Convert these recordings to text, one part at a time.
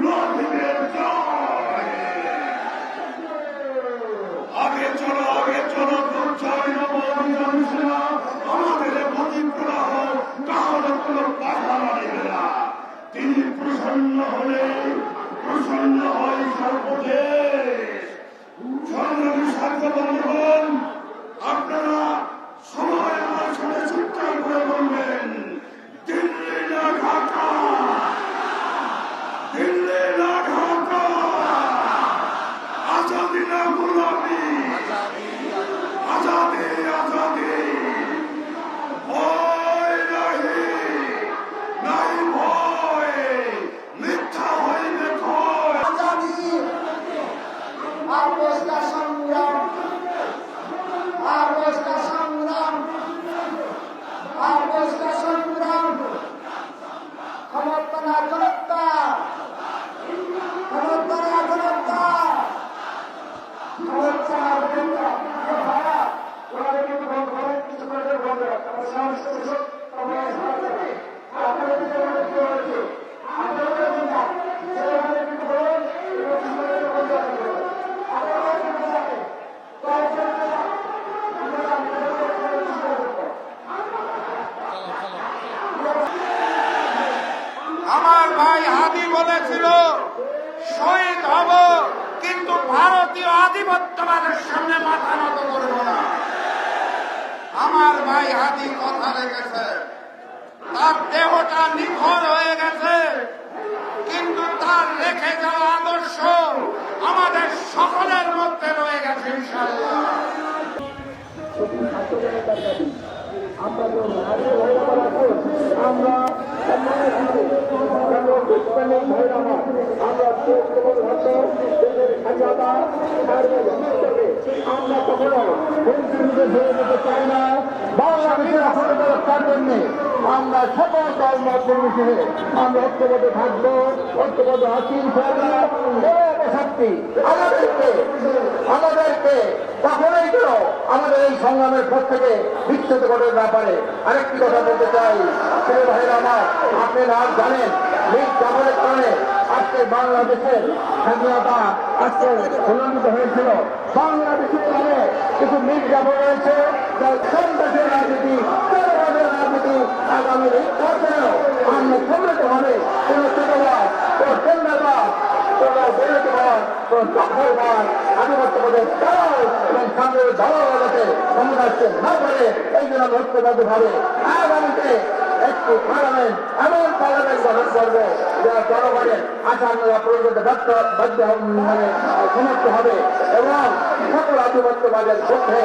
লাঠিদের জয়। আগে চলো দুর্জয় নবীজন সেনা, আমাদের গতি প্রবাহ কাহারও কোনো বাধা মানিবে না। তিনি প্রসন্ন হলে প্রসন্ন হয় সর্বদেশ। সংগ্রামী ছাত্র বন্ধুগণ, আপনারা সবাই আমার সাথে চিৎকার করে বলবেন, দিল্লি না ঢাকা, দিল্লি না ঢাকা, আজাদি না গোলামি, আজাদি আজাদি। ভয় নাহি, নাই ভয়, মিথ্যা হইবে ভয়। আজাদি আবস্তা সংগ্রাম, আবস্তা সংগ্রাম, আবস্তা সংগ্রাম। ক্ষমতা না ক্ষমতা, ক্ষমতা না ক্ষমতা, ক্ষমতা না ক্ষমতা। ভাড়া ওনাদের কিন্তু বন্ধ করেন, কিছু করে বন্ধ রাখতে আমার সাহস করেছে। আপনাদের কি হয়েছে? আপনাদের চিন্তা সেভাবে কিন্তু বলেন বন্ধ রাখতে হবে। আপনারা কিন্তু জানেন আমার ভাই হাদি বলেছিল শহীদ হব, কিন্তু ভারতীয় আধিপত্যবাদের সামনে মাথা নত করব না। আমার ভাই হাদি কথা রেখেছে, তার দেহটা নিখর হয়ে গেছে, কিন্তু তার রেখে যাওয়া আদর্শ আমাদের সকলের মধ্যে রয়ে গেছে ইনশাআল্লাহ। আমরা সকল দল মত নির্বিশেষে আমরা ঐক্যবদ্ধ থাকবো, ঐক্যবদ্ধ আছি শক্তি আমাদেরকে কখনোই কেন আমাদের এই সংগ্রামের পথ থেকে বিচ্ছেদ করতে না পারে। আরেকটি কথা বলতে চাই, ছেলে ভাইরা আমার, আপনি না জানেন মীর জাফরের কারণে আজকে বাংলাদেশের স্বাধীনতা আজকে উন্নীত হয়েছিল। বাংলাদেশের নামে কিছু মীর জাফর রয়েছে, যার সন্ত্রাসের রাজনীতি, রাজনীতি আগামী নির্বাচনেও আমরা সমৃদ্ধ হবে। কোন ছোটবাদ, কোন কেন্দ্রবাদ, কোন বেরোজগার, কোন দখলবাদ, আধিপত্যবাদের দল এবং সামনের দলগুলোকে ক্ষমতা আসতে না পারে। এই জন্য ঐক্যবদ্ধ ভাবে আগামীতে একটি পার্লামেন্ট, এমন পার্লামেন্ট গঠন করবে যারা জনগণের আশা আমরা পরিণত মানে সমর্থ হবে এবং সকল আধিপত্যবাদের মধ্যে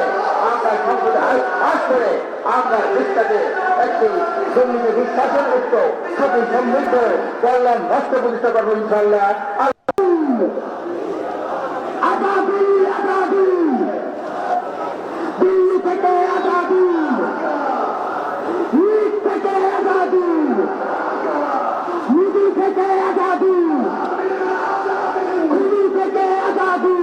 আমরা সংসদে পাশ করে আমরা দেশটাকে একটি দুর্নীতি বিশ্বাসের মুক্ত সতী সমৃদ্ধ কল্যাণ রাষ্ট্র প্রতিষ্ঠা করবো ইনশাল্লাহ। আজাদি আজাদি, দিল্লি থেকে আজাদি, নীট থেকে আজাদি, মোদি থেকে আজাদি, দিল্লি থেকে আজাদি,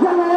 জেনারেল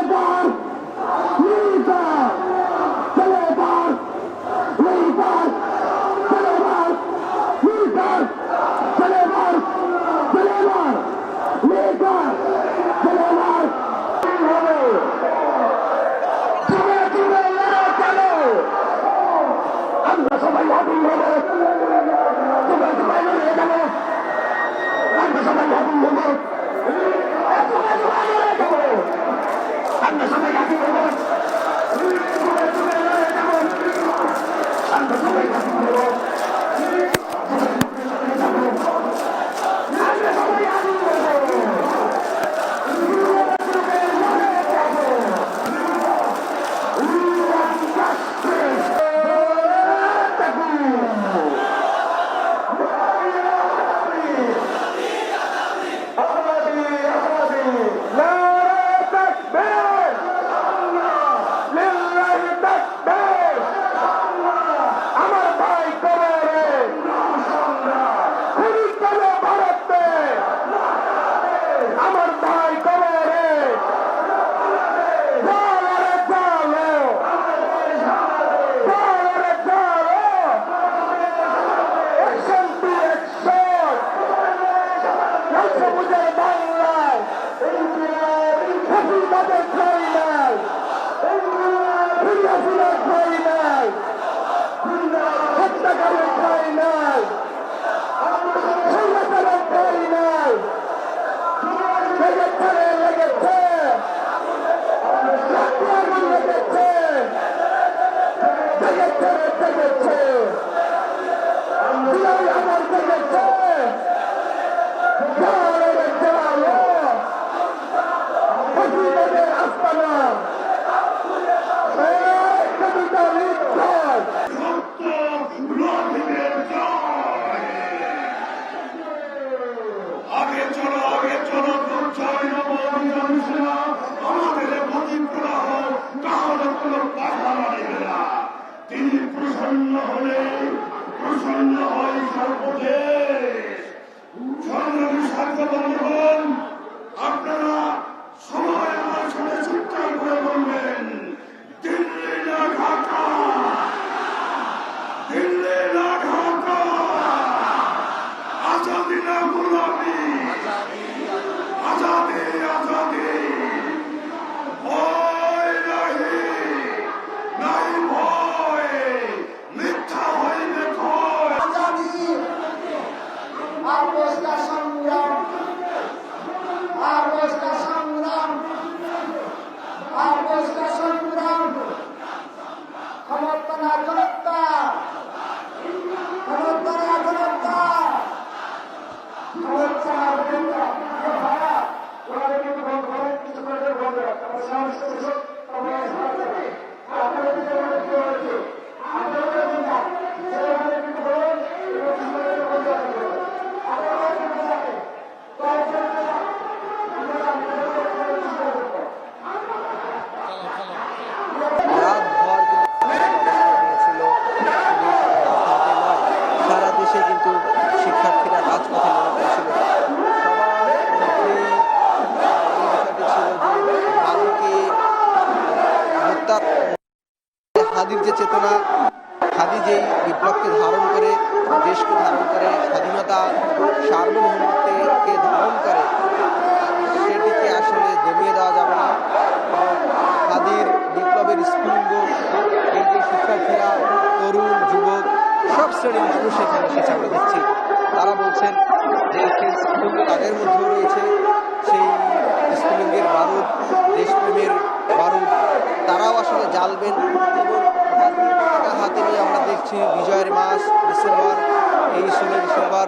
রাজাকারের ঠাঁই নাই, স্বৈরাচারের ঠাঁই নাই। লেগেছে রে, লেগেছে, লাঠি আগুন লেগেছে, লেগেছে রে, লেগেছে, দিয়াই আমার লেগেছে। জালো রে জালো, ফকিরের আস্তানা, এই কবিতা লিখছাই। সত্য লাঠিদের জয়। আগে চলো দুর্জয় নবীন সেনা, আমাদের প্রতিপ্রবাহ কাহার কোনো বাধা মানিবে না। তিনি প্রসন্ন হলে প্রসন্ন হয় সর্বদেশ। সংগ্রামী সাথী বন্ধুগণ, আপনারা সবাই আমার সাথে চিৎকার করে বলবেন, দিল্লি না ঢাকা, দিল্লি না ঢাকা, আজাদি না গোলামি, আজাদি আজাদি। ভয় নাহি, নাই ভয়, মিথ্যা হইবে ভয়। আজাদি আর বসকা সংগ্রাম, আর বসকা সংগ্রাম, আর বসকা সংগ্রাম। ক্ষমতা না জনতা, ক্ষমতা না জনতা, ক্ষমতা না জনতা। ভাড়া ওনাদের কিন্তু বন্ধ করেন, কিছু করে বন্ধ রাখতে আমার সাহস করেছে, আপনারা সাহস করেন। আপনারা কিন্তু আমাদের কি হয়েছে, আপনারা কিন্তু যেভাবে কিন্তু বলেন এগুলো কিছু করে বন্ধ রাখতে হবে। আপনারা কিন্তু জানেন তার জন্য আমরা রাতভর নিয়েছিল সারা দেশে কিন্তু শিক্ষার্থীরা রাজপথে নেমে পড়েছিল। সবার মধ্যেই এই বিষয়টি ছিল যে হাদিকে হত্যা, হাদির যে চেতনা, হাদি যেই বিপ্লবকে ধারণ করে, দেশকে ধারণ করে, স্বাধীনতা সার্বভৌমত্বকে ধারণ করে, সেটিকে আসলে দমিয়ে দেওয়া যাবে না। হাদির বিপ্লবের স্ফুলিঙ্গ এই যে শিক্ষার্থীরা, তরুণ, যুবক, সব শ্রেণীর মানুষ এখানে এসেছে আমরা দেখছি। তারা বলছেন যে সেই স্ফুলিঙ্গ তাদের মধ্যেও রয়েছে, সেই স্ফুলিঙ্গের বারুদ, দেশপ্রেমের বারুদ তারাও আসলে জ্বালবেন। এবং জাতীয় পতাকা হাতে নিয়ে আমরা দেখছি বিজয়ের মাস ডিসেম্বর, এই 16 ডিসেম্বর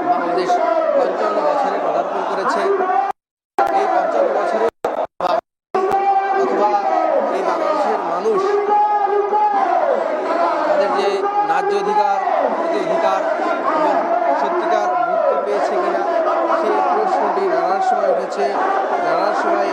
বাংলাদেশ 55 বছরে পদার্পণ করেছে। এই 55 বছরে অথবা এই বাংলাদেশের মানুষ তাদের যে ন্যায্য অধিকার এবং সত্যিকার মুক্তি পেয়েছে কিনা সেই প্রশ্নটি নানান সময় উঠেছে, নানান সময়